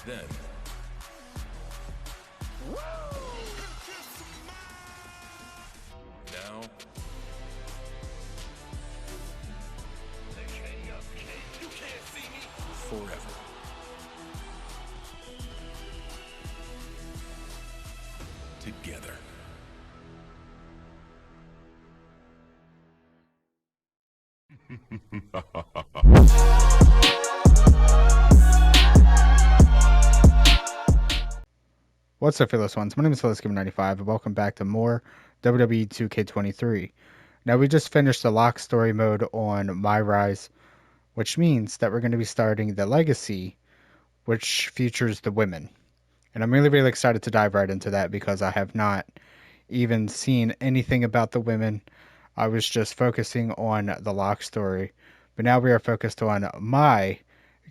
Then, now, you can't see me forever. Together. What's up, fearless ones? My name is Mrs.Nightmare, and welcome back to more WWE2K23. Now, we just finished the lock story mode on My Rise, which means that we're going to be starting the Legacy, which features the women. And I'm really, really excited to dive right into that because I have not even seen anything about the women. I was just focusing on the lock story, but now we are focused on my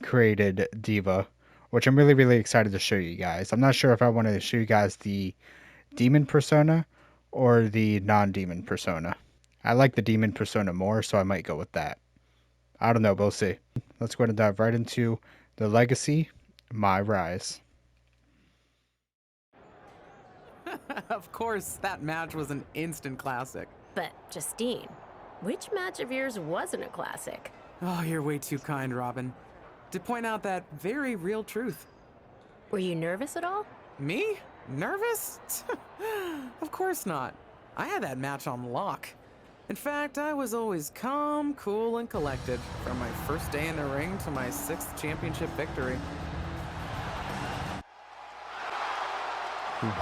created diva, which I'm really, really excited to show you guys. I'm not sure if I want to show you guys the demon persona or the non-demon persona. I like the demon persona more, so I might go with that. I don't know, we'll see. Let's go ahead and dive right into the Legacy, My Rise. Of course, that match was an instant classic. But, Justine, which match of yours wasn't a classic? Oh, you're way too kind, Robin. To point out that very real truth. Were you nervous at all? Me? Nervous? Of course not. I had that match on lock. In fact, I was always calm, cool, and collected from my first day in the ring to my 6th championship victory.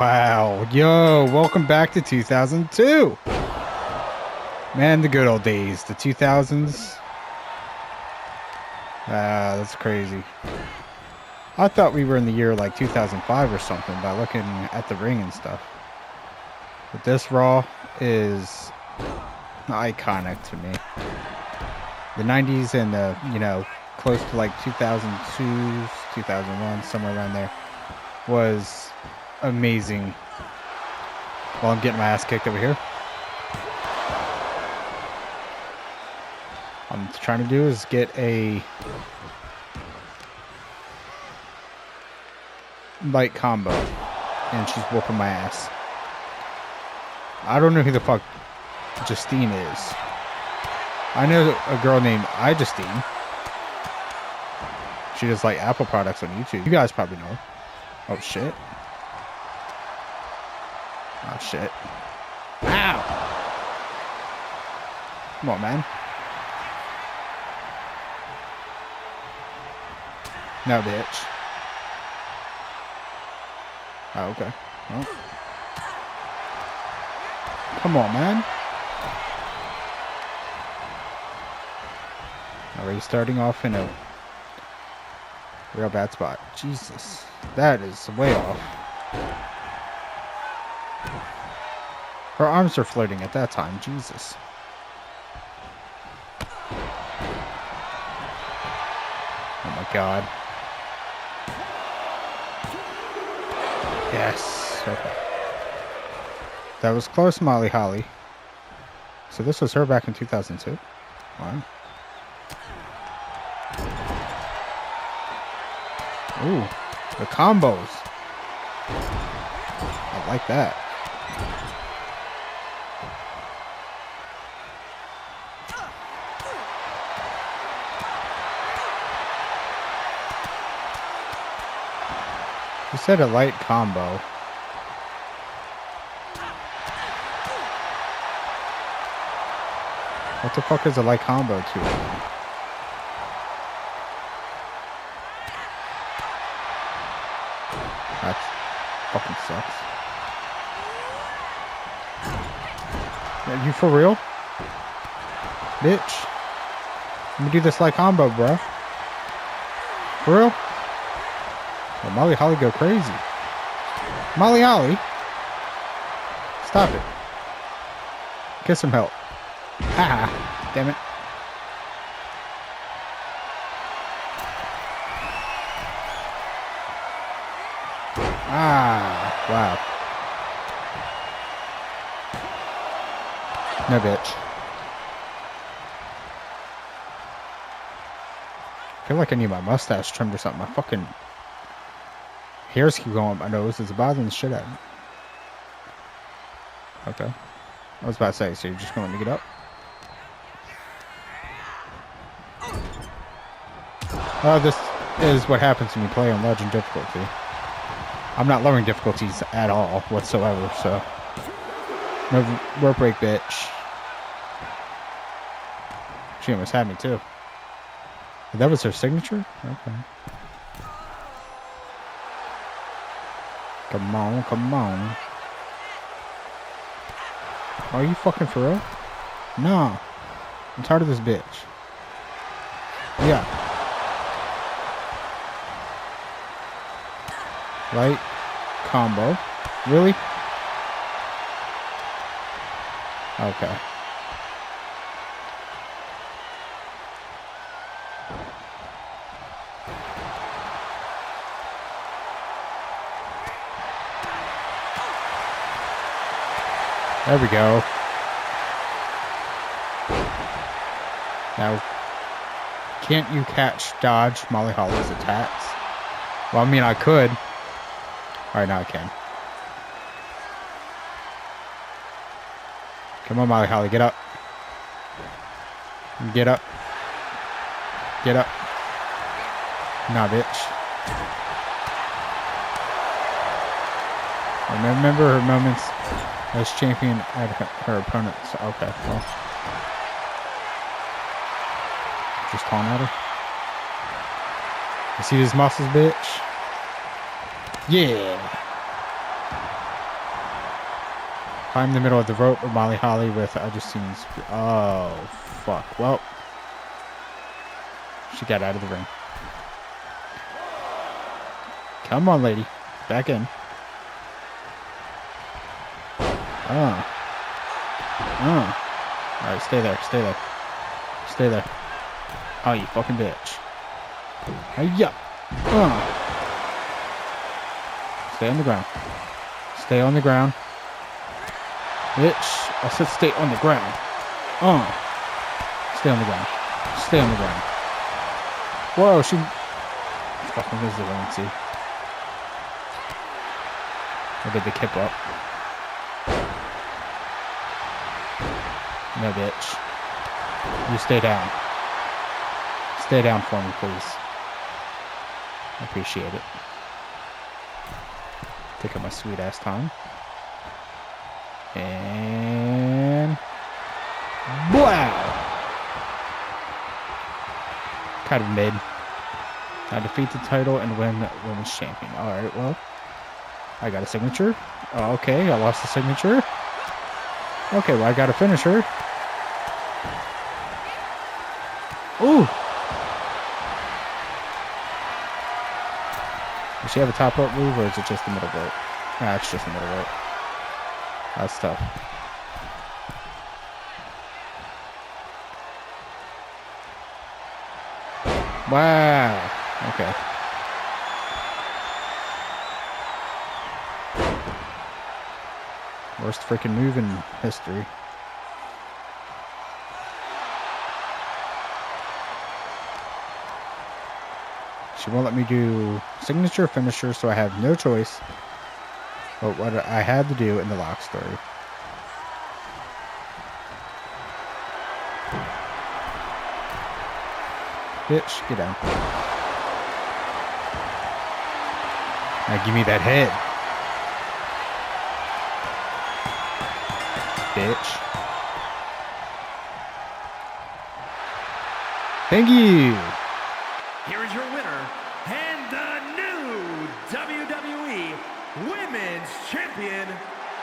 Wow, yo, welcome back to 2002. Man, the good old days, the 2000s. That's crazy. I thought we were in the year like 2005 or something by looking at the ring and stuff. But this Raw is iconic to me. The 90s and the, close to like 2002, 2001, somewhere around there, was amazing. Well, I'm getting my ass kicked over here. What I'm trying to do is get a light combo, and she's whooping my ass. I don't know who the fuck Justine is. I know a girl named Justine. She does like Apple products on YouTube. You guys probably know her. Oh shit. Oh shit. Ow! Come on, man. No, bitch. Oh, okay. Well. Come on, man. Already starting off in a real bad spot. Jesus. That is way off. Her arms are floating at that time. Jesus. Oh my god. Yes. Okay. That was close, Molly Holly. So this was her back in 2002. Wow. Ooh, the combos. I like that. You said a light combo. What the fuck is a light combo to? That fucking sucks. Are you for real? Bitch. Let me do this light combo, bro. For real? Well, Molly Holly go crazy. Molly Holly? Stop it. Get some help. Ah, damn it. Ah, wow. No, bitch. I feel like I need my mustache trimmed or something. My fucking Hairs keep going up my nose. It's bothering the shit out of me. Okay. I was about to say, so you're just going to let me get up? Oh, this is what happens when you play on Legend difficulty. I'm not lowering difficulties at all whatsoever, so. No rope break, bitch. She almost had me, too. That was her signature? Okay. Come on, come on. Are you fucking for real? Nah. I'm tired of this bitch. Yeah. Right. Combo. Really? Okay. There we go. Now, can't you catch, dodge Molly Holly's attacks? Well, I mean, I could. Alright, now I can. Come on, Molly Holly, get up. Get up. Get up. Nah, bitch. I remember her moments as champion at her opponents. Okay, well. Just taunting at her. You see these muscles, bitch? Yeah. Climb the middle of the rope with Molly Holly with I just seen. Oh, fuck. Well, she got out of the ring. Come on, lady. Back in. Alright, stay there, stay there. Stay there. Oh, you fucking bitch. Hiya. Stay on the ground. Stay on the ground. Bitch. I said stay on the ground. Stay on the ground. Stay on the ground. Whoa, she fucking visibility. I did the kip up. No, bitch. You stay down. Stay down for me, please. I appreciate it. Taking my sweet ass time. And wow! Kind of mid. I defeat the title and win women's champion. Alright, well. I got a signature. Oh, okay, I lost the signature. Okay, well, I got a finisher. Ooh! Does she have a top rope move, or is it just the middle rope? Ah, it's just the middle rope. That's tough. Wow! Okay. Worst freaking move in history. She won't let me do signature finisher, so I have no choice but what I had to do in the lock story. Bitch, get down. Now give me that head. Bitch. Thank you. Here is your winner and the new WWE Women's Champion,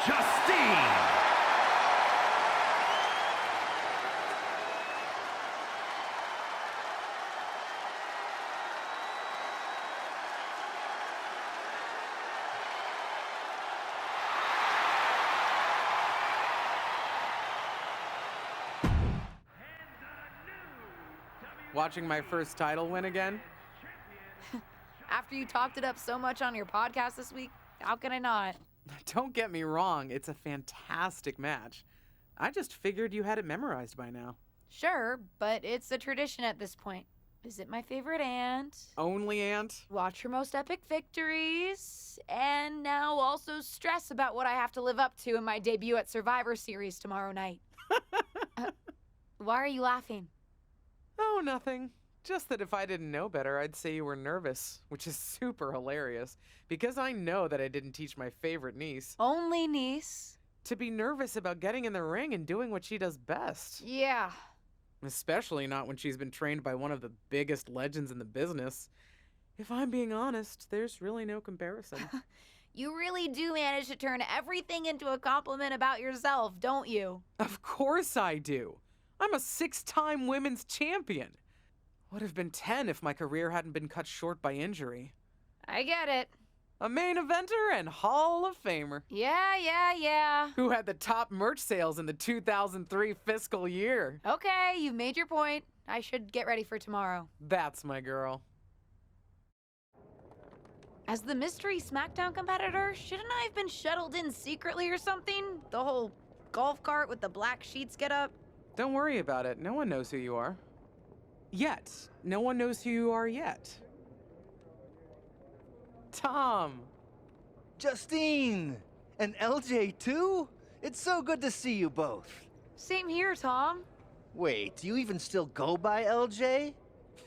Justine. Watching my first title win again? After you talked it up so much on your podcast this week, how can I not? Don't get me wrong, it's a fantastic match. I just figured you had it memorized by now. Sure, but it's a tradition at this point. visit my favorite aunt, Only aunt? watch her most epic victories, and now also stress about what I have to live up to in my debut at Survivor Series tomorrow night. Why are you laughing? Oh, nothing. Just that if I didn't know better, I'd say you were nervous, which is super hilarious, because I know that I didn't teach my favorite niece Only niece. to be nervous about getting in the ring and doing what she does best. Yeah. Especially not when she's been trained by one of the biggest legends in the business. If I'm being honest, there's really no comparison. You really do manage to turn everything into a compliment about yourself, don't you? Of course I do. I'm a 6-time women's champion. Would have been 10 if my career hadn't been cut short by injury. I get it. A main eventer and Hall of Famer. Yeah. Who had the top merch sales in the 2003 fiscal year. Okay, you've made your point. I should get ready for tomorrow. That's my girl. As the mystery SmackDown competitor, shouldn't I have been shuttled in secretly or something? The whole golf cart with the black sheets get up? Don't worry about it. No one knows who you are. Yet. No one knows who you are yet. Tom. Justine! And LJ too? It's so good to see you both. Same here, Tom. Wait, do you even still go by LJ?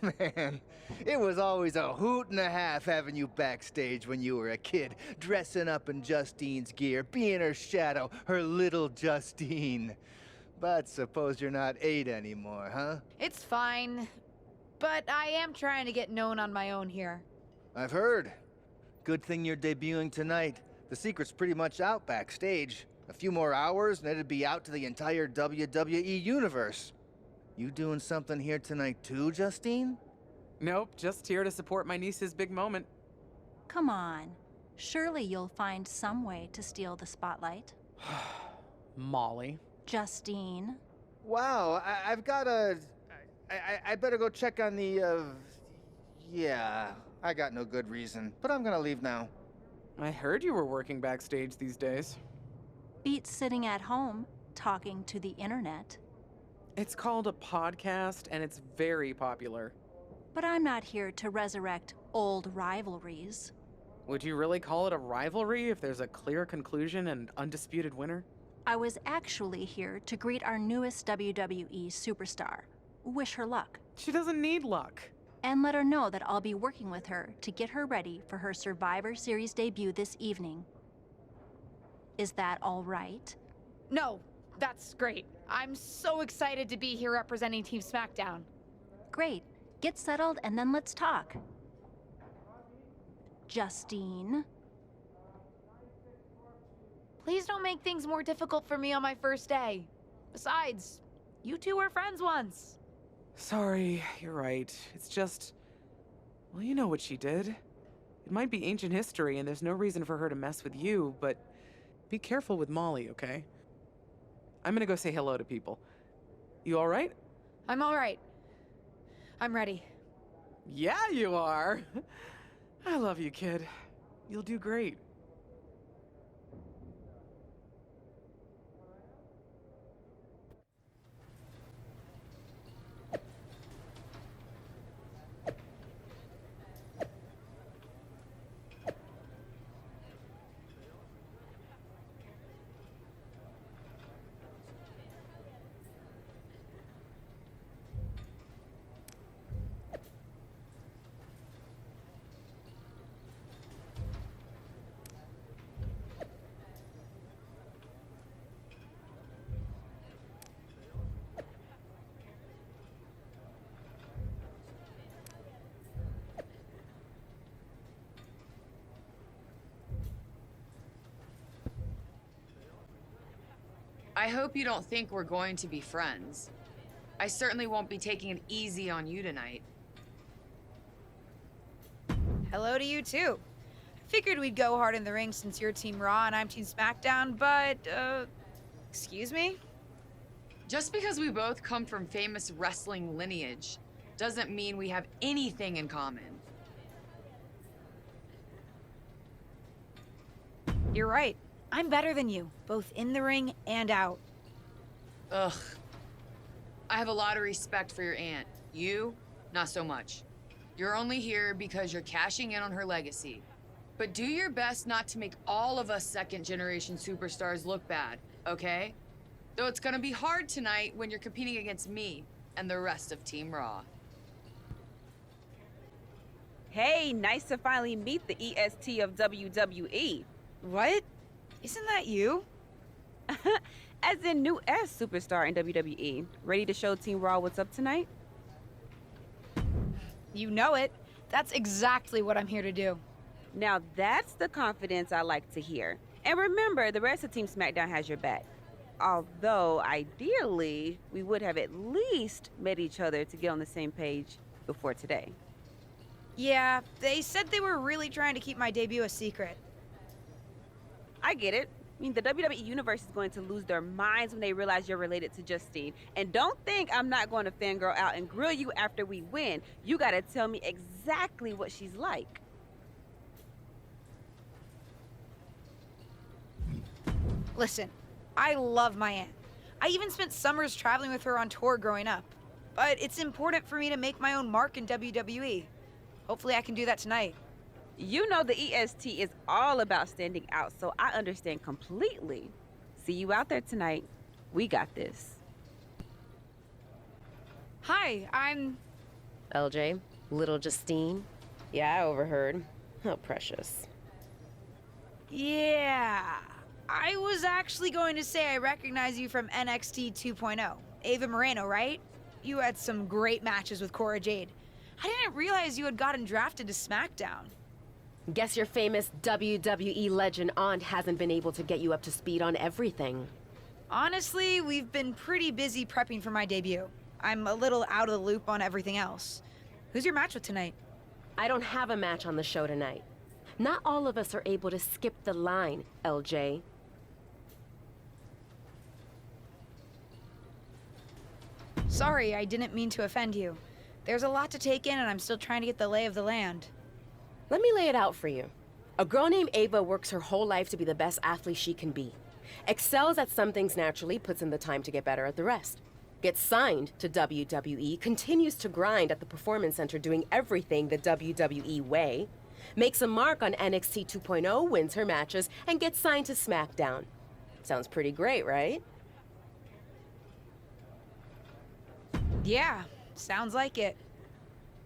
Man, it was always a hoot and a half having you backstage when you were a kid, dressing up in Justine's gear, being her shadow, her little Justine. But suppose you're not 8 anymore, huh? It's fine. But I am trying to get known on my own here. I've heard. Good thing you're debuting tonight. The secret's pretty much out backstage. A few more hours and it'd be out to the entire WWE universe. You doing something here tonight too, Justine? Nope, just here to support my niece's big moment. Come on. Surely you'll find some way to steal the spotlight. Molly. Justine. Wow, I've got a... I better go check on the, Yeah, I got no good reason, but I'm gonna leave now. I heard you were working backstage these days. Beats sitting at home, talking to the internet. It's called a podcast, and it's very popular. But I'm not here to resurrect old rivalries. Would you really call it a rivalry if there's a clear conclusion and undisputed winner? I was actually here to greet our newest WWE superstar, wish her luck, She doesn't need luck. and let her know that I'll be working with her to get her ready for her Survivor Series debut this evening. Is that all right? No, that's great. I'm so excited to be here representing Team SmackDown. Great. Get settled and then let's talk. Justine. Please don't make things more difficult for me on my first day. Besides, you two were friends once. Sorry, you're right. It's just... Well, you know what she did. It might be ancient history, and there's no reason for her to mess with you, but be careful with Molly, okay? I'm gonna go say hello to people. You alright? I'm all right. I'm ready. Yeah, you are! I love you, kid. You'll do great. I hope you don't think we're going to be friends. I certainly won't be taking it easy on you tonight. Hello to you too. Figured we'd go hard in the ring since you're Team Raw and I'm Team SmackDown, but, excuse me? Just because we both come from famous wrestling lineage doesn't mean we have anything in common. You're right. I'm better than you, both in the ring and out. Ugh. I have a lot of respect for your aunt. You, not so much. You're only here because you're cashing in on her legacy. But do your best not to make all of us second-generation superstars look bad, okay? Though it's gonna be hard tonight when you're competing against me and the rest of Team Raw. Hey, nice to finally meet the EST of WWE. What? Isn't that you? As in new S superstar in WWE. Ready to show Team Raw what's up tonight? You know it. That's exactly what I'm here to do. Now that's the confidence I like to hear. And remember, the rest of Team SmackDown has your back. Although, ideally, we would have at least met each other to get on the same page before today. Yeah, they said they were really trying to keep my debut a secret. I get it. I mean, the WWE Universe is going to lose their minds when they realize you're related to Justine. And don't think I'm not going to fangirl out and grill you after we win. You gotta tell me exactly what she's like. Listen, I love my aunt. I even spent summers traveling with her on tour growing up. But it's important for me to make my own mark in WWE. Hopefully I can do that tonight. You know the EST is all about standing out, so I understand completely. See you out there tonight. We got this. Hi, I'm... LJ, little Justine. Yeah, I overheard. How precious. Yeah. I was actually going to say I recognize you from NXT 2.0. Ava Moreno, right? You had some great matches with Cora Jade. I didn't realize you had gotten drafted to SmackDown. Guess your famous WWE legend aunt hasn't been able to get you up to speed on everything. Honestly, we've been pretty busy prepping for my debut. I'm a little out of the loop on everything else. Who's your match with tonight? I don't have a match on the show tonight. Not all of us are able to skip the line, LJ. Sorry, I didn't mean to offend you. There's a lot to take in and I'm still trying to get the lay of the land. Let me lay it out for you. A girl named Ava works her whole life to be the best athlete she can be. Excels at some things naturally, puts in the time to get better at the rest. Gets signed to WWE, continues to grind at the Performance Center doing everything the WWE way. Makes a mark on NXT 2.0, wins her matches, and gets signed to SmackDown. Sounds pretty great, right? Yeah, sounds like it.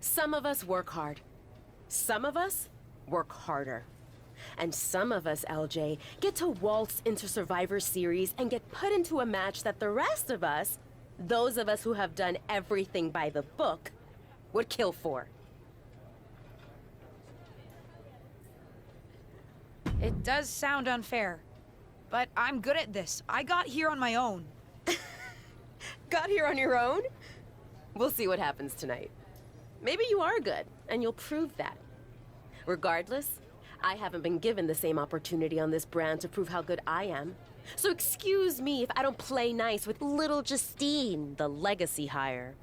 Some of us work hard. Some of us work harder. And some of us, LJ, get to waltz into Survivor Series and get put into a match that the rest of us, those of us who have done everything by the book, would kill for. It does sound unfair, but I'm good at this. I got here on my own. Got here on your own? We'll see what happens tonight. Maybe you are good, and you'll prove that. Regardless, I haven't been given the same opportunity on this brand to prove how good I am. So excuse me if I don't play nice with little Justine, the legacy hire.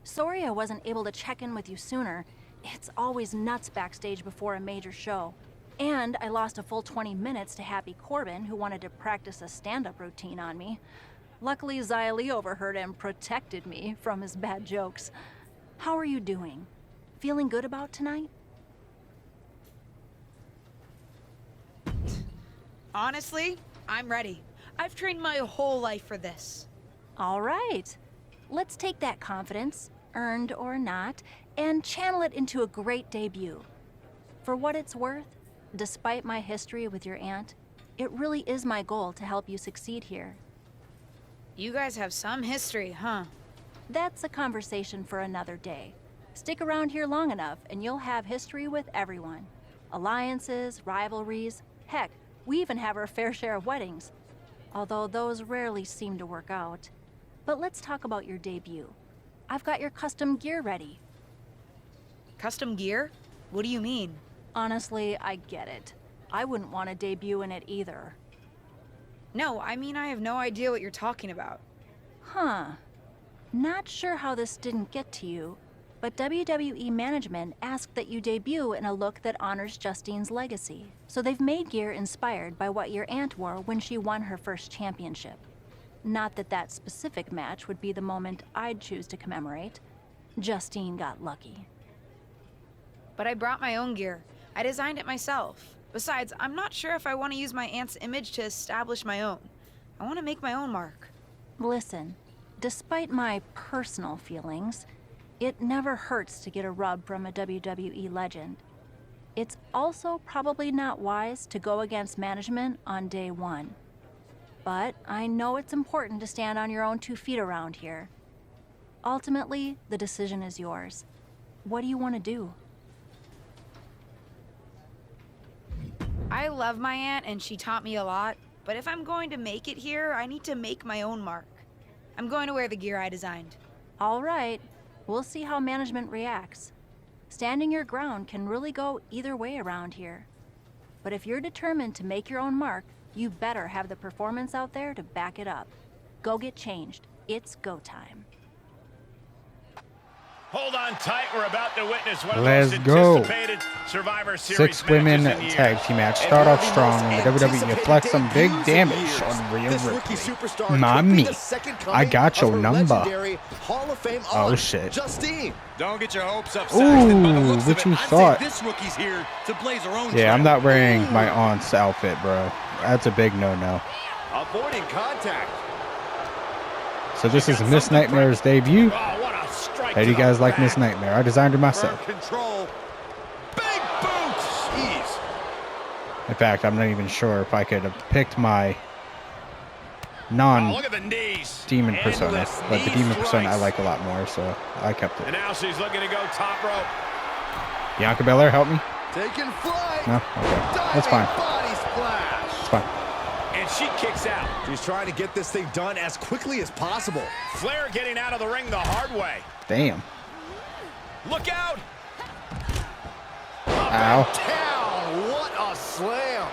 Sorry I wasn't able to check in with you sooner. It's always nuts backstage before a major show. And I lost a full 20 minutes to Happy Corbin, who wanted to practice a stand-up routine on me. Luckily, Xia Li overheard and protected me from his bad jokes. How are you doing? Feeling good about tonight? Honestly, I'm ready. I've trained my whole life for this. All right. Let's take that confidence, earned or not, and channel it into a great debut. For what it's worth, despite my history with your aunt, it really is my goal to help you succeed here. You guys have some history, huh? That's a conversation for another day. Stick around here long enough and you'll have history with everyone. Alliances, rivalries, heck, we even have our fair share of weddings. Although those rarely seem to work out. But let's talk about your debut. I've got your custom gear ready. Custom gear? What do you mean? Honestly, I get it. I wouldn't want to debut in it either. No, I mean I have no idea what you're talking about. Huh. Not sure how this didn't get to you, but WWE management asked that you debut in a look that honors Justine's legacy. So they've made gear inspired by what your aunt wore when she won her first championship. Not that that specific match would be the moment I'd choose to commemorate. Justine got lucky. But I brought my own gear. I designed it myself. Besides, I'm not sure if I want to use my aunt's image to establish my own. I want to make my own mark. Listen, despite my personal feelings, it never hurts to get a rub from a WWE legend. It's also probably not wise to go against management on day one. But I know it's important to stand on your own 2 feet around here. Ultimately, the decision is yours. What do you want to do? I love my aunt and she taught me a lot, but if I'm going to make it here, I need to make my own mark. I'm going to wear the gear I designed. All right, we'll see how management reacts. Standing your ground can really go either way around here. But if you're determined to make your own mark, you better have the performance out there to back it up. Go get changed. It's go time. Hold on tight. We're about to witness one of Let's the most go. anticipated Survivor Series 6 women matches in tag years. team match. Start off strong in the WWE. Flex some big damage on Rhea Ripley. Mommy, I got your number. Oh shit. Justine. Don't get your hopes up. Ooh, what you thought? This rookie's here to blaze her own Yeah, I'm trail. not wearing my aunt's outfit, bro. That's a big no-no. Avoiding contact. So this is Miss Nightmare's debut. Oh, what a strike How do to you guys the like back. Miss Nightmare? I designed her myself. Firm control. Big boots. Jeez. In fact, I'm not even sure if I could have picked my Oh, non-demon look at the knees. persona, Endless but the knee demon persona I strikes. like a lot more, so I kept And it. now she's looking to go top rope. Bianca Belair, help me. Taking flight. No, okay, that's fine. Body splash. It's fine. And she kicks out. She's trying to get this thing done as quickly as possible. Flair getting out of the ring the hard way. Damn. Look out. Ow. Down. What a slam.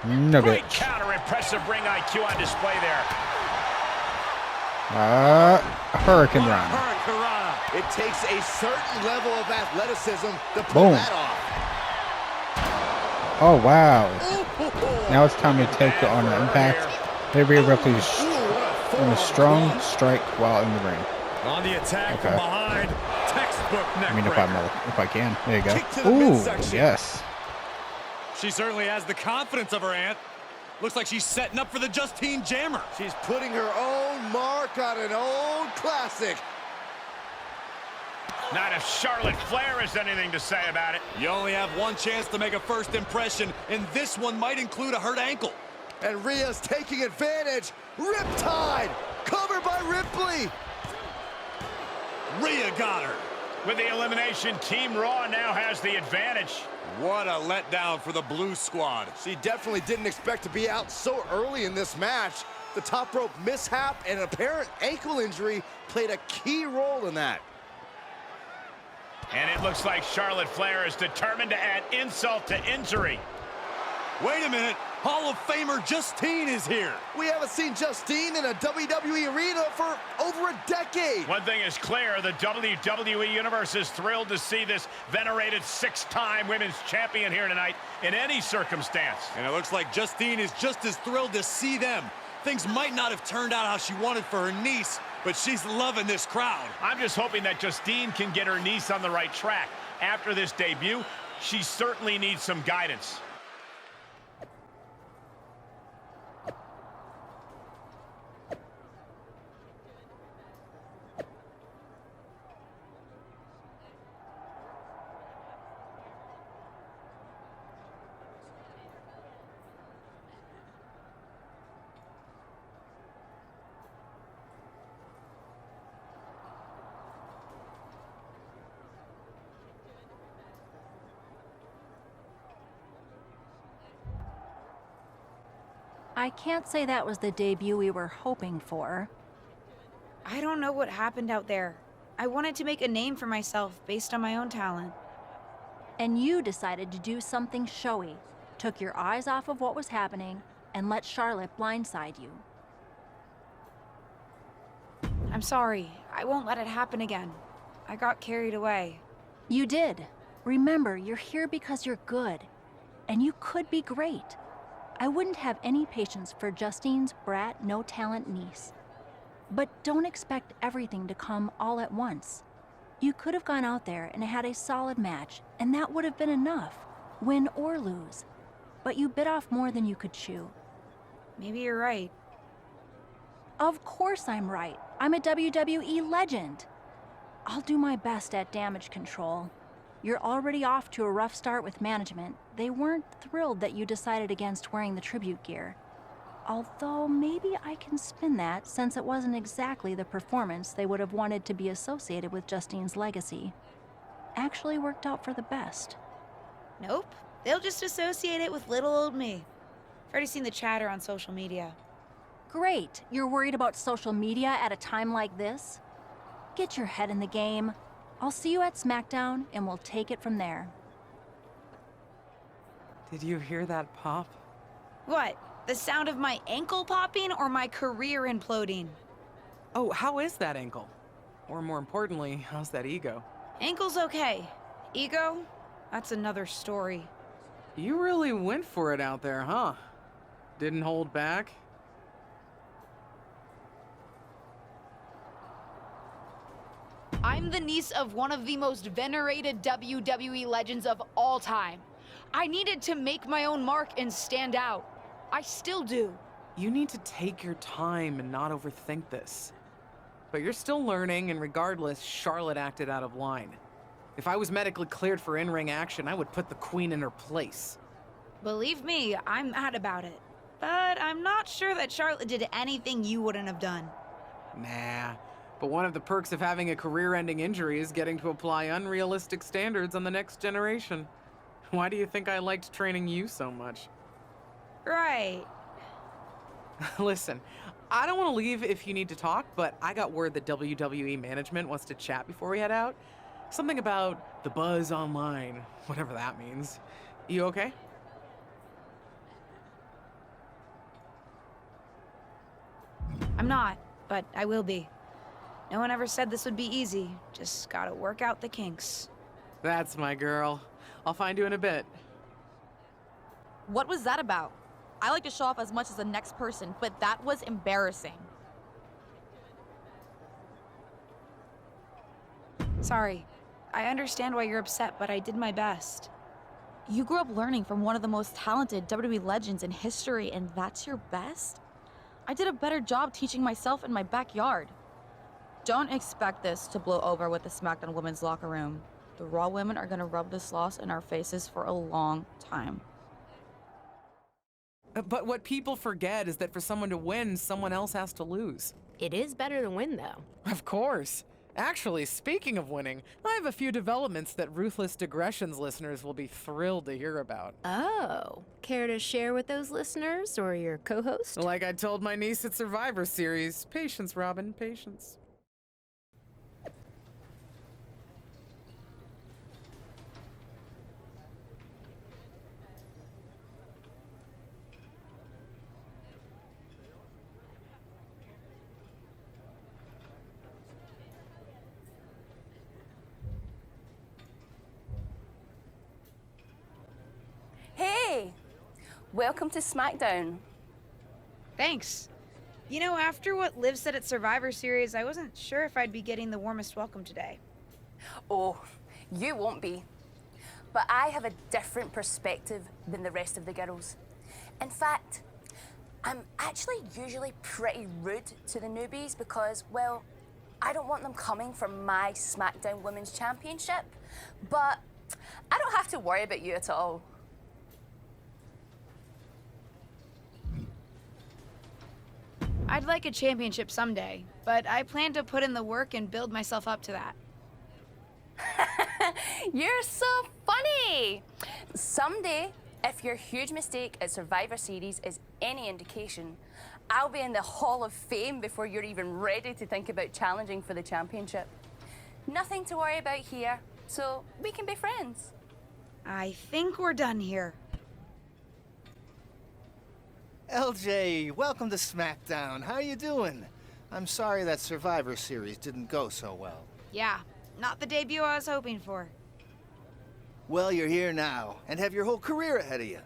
No Great bitch. counter. Impressive ring IQ on display there. Hurricane Run. Hurricanrana. It takes a certain level of athleticism to pull Boom. that off. Oh wow. Now it's time to take on the impact. Rhea Ripley's in a strong strike while in the ring. On the attack Okay. from behind. Textbook neck I mean, breaker. if I can. There you go. Kick to the Ooh, midsection. yes. She certainly has the confidence of her aunt. Looks like she's setting up for the Justine Jammer. She's putting her own mark on an old classic. Not if Charlotte Flair has anything to say about it. You only have one chance to make a first impression, and this one might include a hurt ankle. And Rhea's taking advantage. Riptide. Covered by Ripley. Rhea got her. With the elimination, Team Raw now has the advantage. What a letdown for the Blue Squad. She definitely didn't expect to be out so early in this match. The top rope mishap and an apparent ankle injury played a key role in that. And it looks like Charlotte Flair is determined to add insult to injury. Wait a minute. Hall of Famer Justine is here. We haven't seen Justine in a WWE arena for over a decade. One thing is clear, the WWE Universe is thrilled to see this venerated 6-time women's champion here tonight in any circumstance. And it looks like Justine is just as thrilled to see them. Things might not have turned out how she wanted for her niece, but she's loving this crowd. I'm just hoping that Justine can get her niece on the right track. After this debut, she certainly needs some guidance. I can't say that was the debut we were hoping for. I don't know what happened out there. I wanted to make a name for myself based on my own talent. And you decided to do something showy, took your eyes off of what was happening, and let Charlotte blindside you. I'm sorry. I won't let it happen again. I got carried away. You did. Remember, you're here because you're good. And you could be great. I wouldn't have any patience for Justine's brat, no-talent niece. But don't expect everything to come all at once. You could have gone out there and had a solid match, and that would have been enough, win or lose. But you bit off more than you could chew. Maybe you're right. Of course I'm right. I'm a WWE legend. I'll do my best at damage control. You're already off to a rough start with management. They weren't thrilled that you decided against wearing the tribute gear. Although maybe I can spin that, since it wasn't exactly the performance they would have wanted to be associated with Justine's legacy. Actually worked out for the best. Nope. They'll just associate it with little old me. I've already seen the chatter on social media. Great. You're worried about social media at a time like this? Get your head in the game. I'll see you at SmackDown, and we'll take it from there. Did you hear that pop? What? The sound of my ankle popping or my career imploding? Oh, how is that ankle? Or more importantly, how's that ego? Ankle's okay. Ego? That's another story. You really went for it out there, huh? Didn't hold back? I'm the niece of one of the most venerated WWE legends of all time. I needed to make my own mark and stand out. I still do. You need to take your time and not overthink this. But you're still learning, and regardless, Charlotte acted out of line. If I was medically cleared for in-ring action, I would put the Queen in her place. Believe me, I'm mad about it. But I'm not sure that Charlotte did anything you wouldn't have done. Nah, but one of the perks of having a career-ending injury is getting to apply unrealistic standards on the next generation. Why do you think I liked training you so much? Right. Listen, I don't want to leave if you need to talk, but I got word that WWE management wants to chat before we head out. Something about the buzz online, whatever that means. You okay? I'm not, but I will be. No one ever said this would be easy. Just gotta work out the kinks. That's my girl. I'll find you in a bit. What was that about? I like to show off as much as the next person, but that was embarrassing. Sorry. I understand why you're upset, but I did my best. You grew up learning from one of the most talented WWE legends in history, and that's your best? I did a better job teaching myself in my backyard. Don't expect this to blow over with the SmackDown women's locker room. The Raw women are gonna rub this loss in our faces for a long time. But what people forget is that for someone to win, someone else has to lose. It is better to win, though. Of course. Actually, speaking of winning, I have a few developments that Ruthless Digressions listeners will be thrilled to hear about. Oh, care to share with those listeners or your co-host? Like I told my niece at Survivor Series, patience, Robin, patience. Hey! Welcome to SmackDown. Thanks. You know, after what Liv said at Survivor Series, I wasn't sure if I'd be getting the warmest welcome today. Oh, you won't be. But I have a different perspective than the rest of the girls. In fact, I'm actually usually pretty rude to the newbies because, well, I don't want them coming for my SmackDown Women's Championship. But I don't have to worry about you at all. I'd like a championship someday, but I plan to put in the work and build myself up to that. You're so funny! Someday, if your huge mistake at Survivor Series is any indication, I'll be in the Hall of Fame before you're even ready to think about challenging for the championship. Nothing to worry about here, so we can be friends. I think we're done here. LJ, welcome to SmackDown. How you doing? I'm sorry that Survivor Series didn't go so well. Yeah, not the debut I was hoping for. Well, you're here now, and have your whole career ahead of you.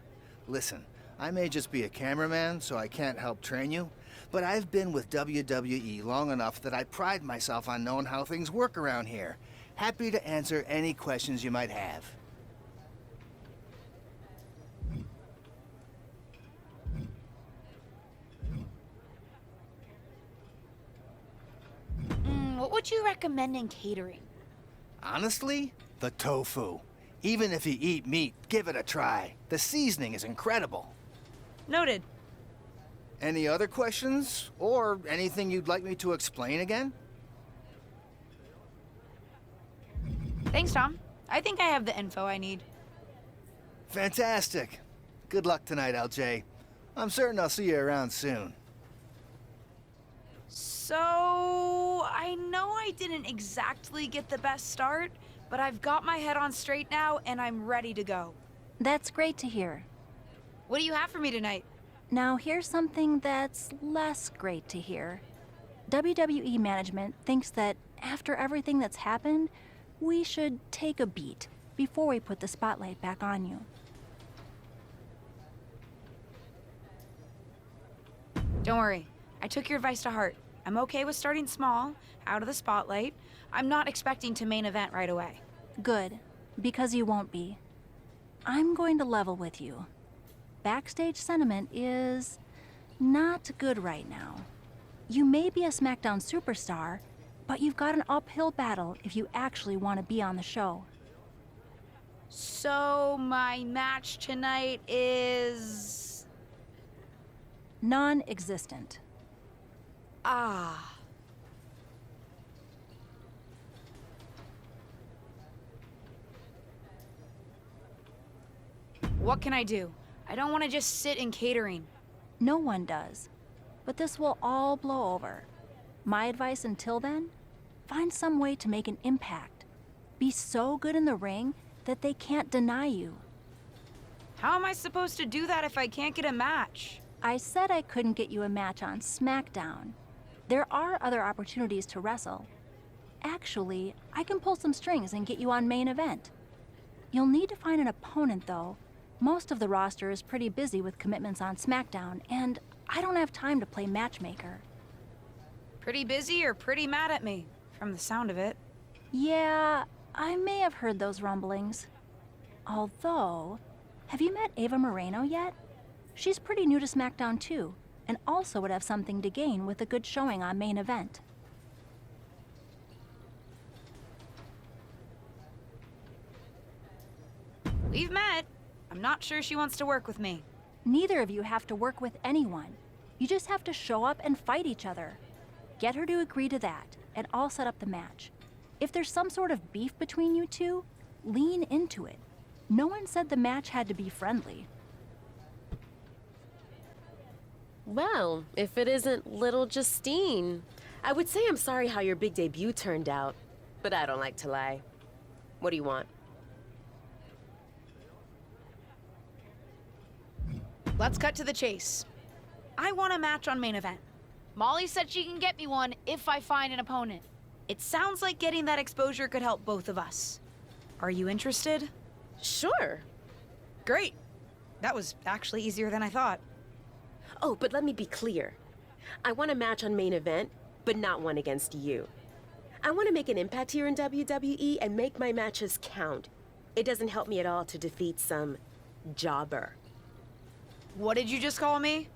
Listen, I may just be a cameraman, so I can't help train you, but I've been with WWE long enough that I pride myself on knowing how things work around here. Happy to answer any questions you might have. What would you recommend in catering? Honestly, the tofu. Even if you eat meat, give it a try. The seasoning is incredible. Noted. Any other questions? Or anything you'd like me to explain again? Thanks, Tom. I think I have the info I need. Fantastic. Good luck tonight, LJ. I'm certain I'll see you around soon. So, I know I didn't exactly get the best start, but I've got my head on straight now and I'm ready to go. That's great to hear. What do you have for me tonight? Now here's something that's less great to hear. WWE management thinks that after everything that's happened, we should take a beat before we put the spotlight back on you. Don't worry. I took your advice to heart. I'm okay with starting small, out of the spotlight. I'm not expecting to main event right away. Good, because you won't be. I'm going to level with you. Backstage sentiment is not good right now. You may be a SmackDown superstar, but you've got an uphill battle if you actually want to be on the show. So, my match tonight is... non-existent. Ah. What can I do? I don't want to just sit in catering. No one does. But this will all blow over. My advice until then? Find some way to make an impact. Be so good in the ring that they can't deny you. How am I supposed to do that if I can't get a match? I said I couldn't get you a match on SmackDown. There are other opportunities to wrestle. Actually, I can pull some strings and get you on main event. You'll need to find an opponent, though. Most of the roster is pretty busy with commitments on SmackDown, and I don't have time to play matchmaker. Pretty busy or pretty mad at me, from the sound of it. Yeah, I may have heard those rumblings. Although, have you met Ava Moreno yet? She's pretty new to SmackDown too, and also would have something to gain with a good showing on main event. We've met. I'm not sure she wants to work with me. Neither of you have to work with anyone. You just have to show up and fight each other. Get her to agree to that, and I'll set up the match. If there's some sort of beef between you two, lean into it. No one said the match had to be friendly. Well, if it isn't little Justine, I would say I'm sorry how your big debut turned out, but I don't like to lie. What do you want? Let's cut to the chase. I want a match on main event. Molly said she can get me one if I find an opponent. It sounds like getting that exposure could help both of us. Are you interested? Sure. Great. That was actually easier than I thought. Oh, but let me be clear. I want a match on main event, but not one against you. I want to make an impact here in WWE and make my matches count. It doesn't help me at all to defeat some jobber. What did you just call me?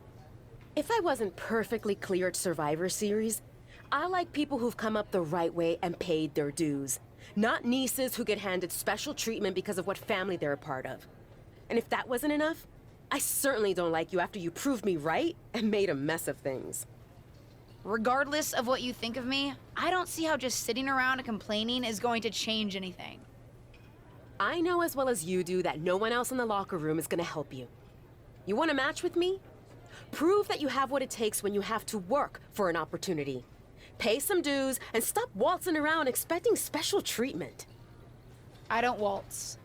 If I wasn't perfectly clear at Survivor Series, I like people who've come up the right way and paid their dues. Not nieces who get handed special treatment because of what family they're a part of. And if that wasn't enough, I certainly don't like you after you proved me right and made a mess of things. Regardless of what you think of me, I don't see how just sitting around and complaining is going to change anything. I know as well as you do that no one else in the locker room is going to help you. You want a match with me? Prove that you have what it takes when you have to work for an opportunity. Pay some dues and stop waltzing around expecting special treatment. I don't waltz.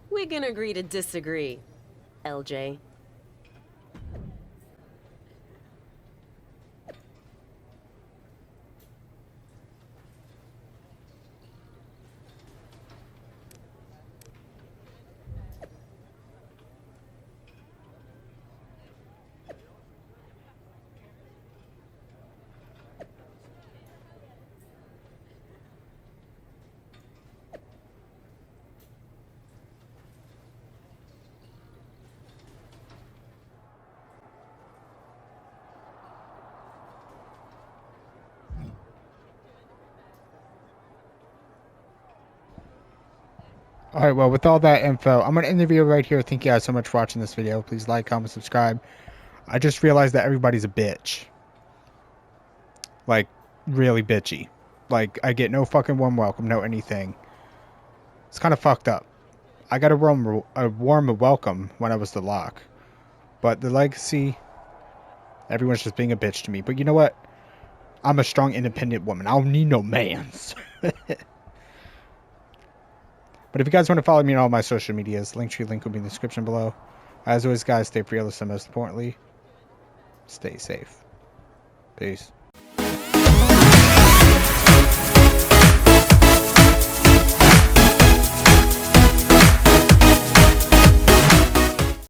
We can agree to disagree, LJ. Alright, well, with all that info, I'm going to end the video right here. Thank you guys so much for watching this video. Please like, comment, subscribe. I just realized that everybody's a bitch. Like, really bitchy. Like, I get no fucking warm welcome, no anything. It's kind of fucked up. I got a warm welcome when I was the Lock. But the Legacy, everyone's just being a bitch to me. But you know what? I'm a strong, independent woman. I don't need no mans. But if you guys want to follow me on all my social medias, link will be in the description below. As always, guys, stay fearless and most importantly, stay safe. Peace.